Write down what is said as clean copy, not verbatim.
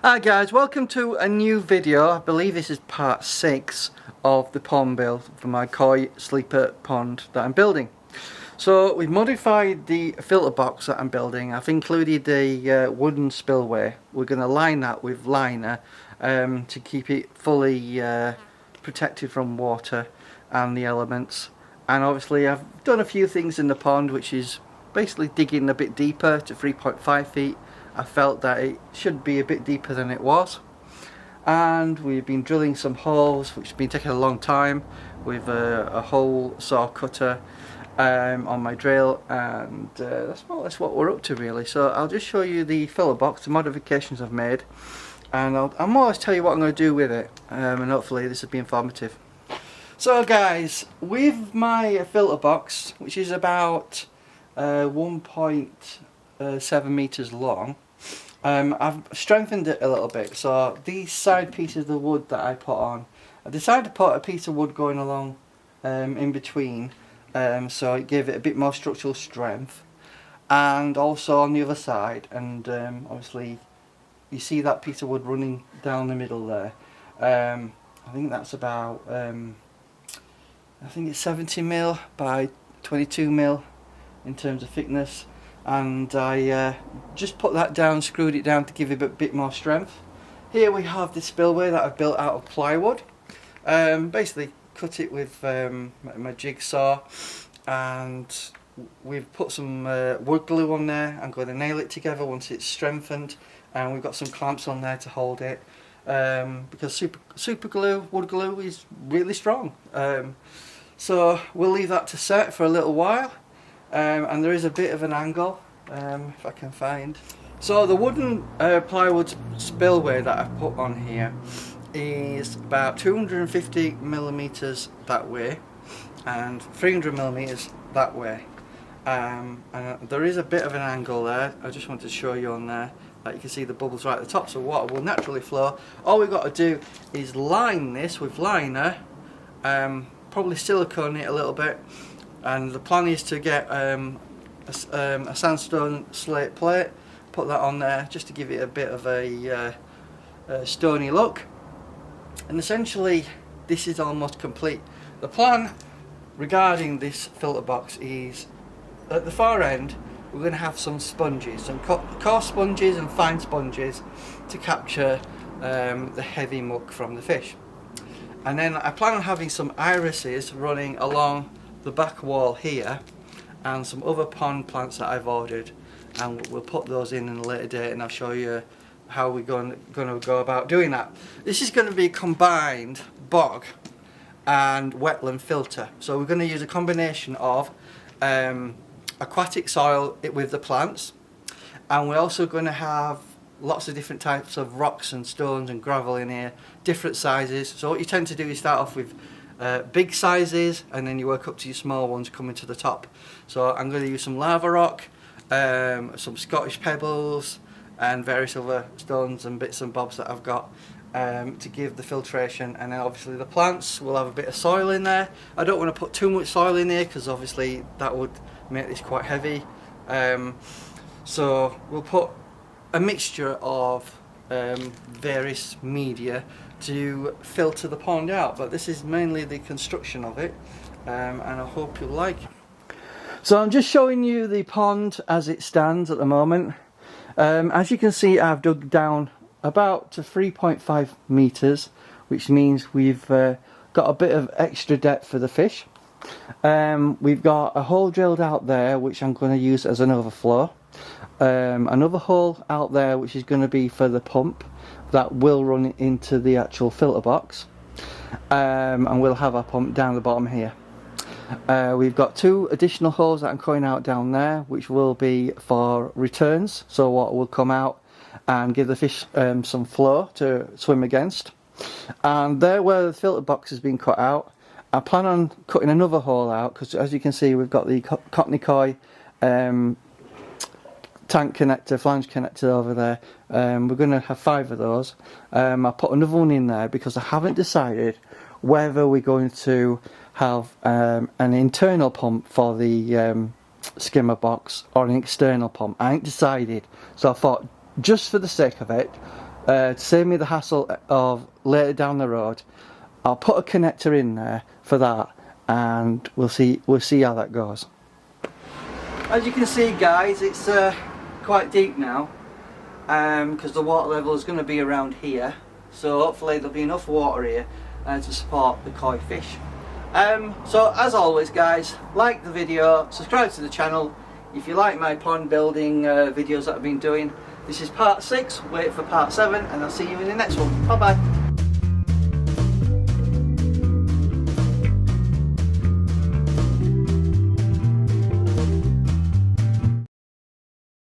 Hi guys, welcome to a new video. I believe this is part 6 of the pond build for my koi sleeper pond that I'm building. So we've modified the filter box that I'm building. I've included the wooden spillway. We're going to line that with liner to keep it fully protected from water and the elements. And obviously I've done a few things in the pond, which is basically digging a bit deeper to 3.5 feet. I felt that it should be a bit deeper than it was, and we've been drilling some holes, which has been taking a long time with a hole saw cutter on my drill, and that's more or less what we're up to really. So I'll just show you the filler box, the modifications I've made, and I'll more or less tell you what I'm going to do with it, and hopefully this will be informative. So guys, with my filter box, which is about 1.7 meters long, I've strengthened it a little bit. So these side pieces of the wood that I put on, I decided to put a piece of wood going along in between, so it gave it a bit more structural strength, and also on the other side. And obviously you see that piece of wood running down the middle there. I think that's about I think it's 70 mil by 22 mil in terms of thickness, and I just put that down, screwed it down to give it a bit more strength. Here we have the spillway that I've built out of plywood. Basically cut it with my jigsaw, and we've put some wood glue on there. I'm going to nail it together once it's strengthened, and we've got some clamps on there to hold it, because super glue, wood glue, is really strong. So we'll leave that to set for a little while. And there is a bit of an angle, if I can find. So the wooden plywood spillway that I've put on here is about 250 millimeters that way and 300 millimeters that way. And there is a bit of an angle there. I just wanted to show you on there that you can see the bubbles right at the top, so water will naturally flow. All we've got to do is line this with liner, probably silicone it a little bit. And the plan is to get a sandstone slate plate, put that on there just to give it a bit of a stony look. And essentially this is almost complete. The plan regarding this filter box is at the far end we're going to have some sponges, some coarse sponges and fine sponges to capture the heavy muck from the fish. And then I plan on having some irises running along the back wall here, and some other pond plants that I've ordered, and we'll put those in a later date, and I'll show you how we're going to go about doing that. This is going to be a combined bog and wetland filter, so we're going to use a combination of aquatic soil with the plants, and we're also going to have lots of different types of rocks and stones and gravel in here, different sizes. So what you tend to do is start off with big sizes, and then you work up to your small ones coming to the top. So I'm going to use some lava rock, some Scottish pebbles, and various other stones and bits and bobs that I've got to give the filtration. And then obviously the plants will have a bit of soil in there. I don't want to put too much soil in there because obviously that would make this quite heavy. So we'll put a mixture of various media to filter the pond out, but this is mainly the construction of it, and I hope you'll like it. So I'm just showing you the pond as it stands at the moment. As you can see, I've dug down about to 3.5 meters, which means we've got a bit of extra depth for the fish. We've got a hole drilled out there which I'm going to use as an overflow, another hole out there which is going to be for the pump that will run into the actual filter box, and we'll have our pump down the bottom here. We've got 2 additional holes that I'm cutting out down there, which will be for returns, so water will come out and give the fish some flow to swim against. And there where the filter box has been cut out, I plan on cutting another hole out, because as you can see we've got the Cockney Koi tank connector, flange connector over there. We're going to have 5 of those. I'll put another one in there because I haven't decided whether we're going to have an internal pump for the skimmer box or an external pump. I ain't decided, so I thought just for the sake of it, to save me the hassle of later down the road, I'll put a connector in there for that, and we'll see how that goes. As you can see, guys, it's quite deep now, because the water level is going to be around here, so hopefully there'll be enough water here to support the koi fish. So as always, guys, like the video, subscribe to the channel if you like my pond building videos that I've been doing. This is part 6, wait for part 7, and I'll see you in the next one. Bye bye.